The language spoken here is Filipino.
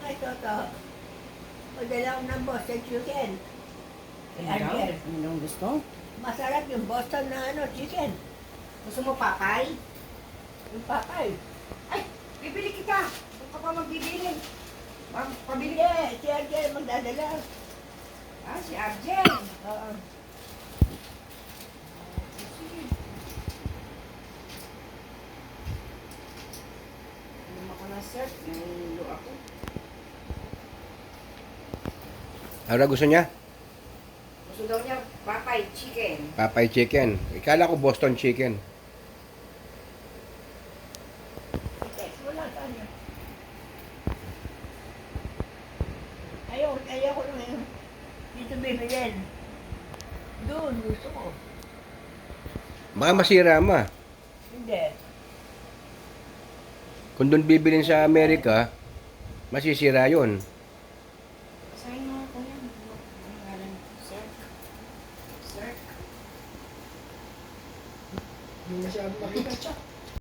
Ay, Toto. Padala ko ng Boston chicken. Kay Ano daw? Angel. Ano daw ang gusto? Masarap yung Boston na chicken. Gusto mo papay? Yung papay. Ay, bibili kita. Kung ka pa magbibili. Pabili Hindi, ka. si Angel magdadala. Ah, si Arjen. Oo. Sige. Alam ako na, sir. Nahihilo ako. Ano gusto niya? Gusto daw niya papay, chicken. Papay chicken. Ikala ko Boston chicken. I-text mo lang sa kanya. Ayaw ko naman dito bibilin. Doon, gusto ko. Baka masira ma. Hindi. Kung doon bibilin sa Amerika, masisira yun. Basahin mo ako yan. Ano ang ngalan? Sir? Sir? Hindi masyado makita siya.